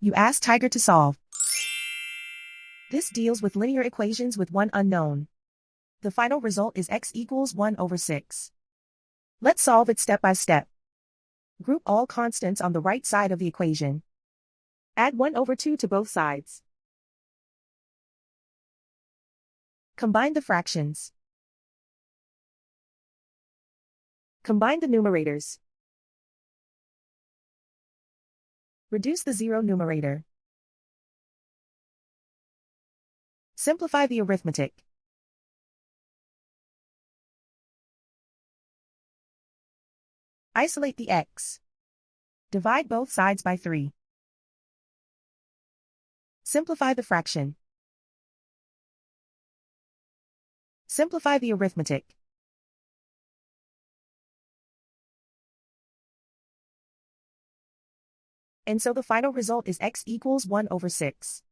You ask Tiger to solve. This deals with linear equations with one unknown. The final result is x equals 1 over 6. Let's solve it step by step. Group all constants on the right side of the equation. Add 1 over 2 to both sides. Combine the fractions. Combine the numerators. Reduce the zero numerator. Simplify the arithmetic. Isolate the x. Divide both sides by 3. Simplify the fraction. Simplify the arithmetic. And so the final result is x equals 1 over 6.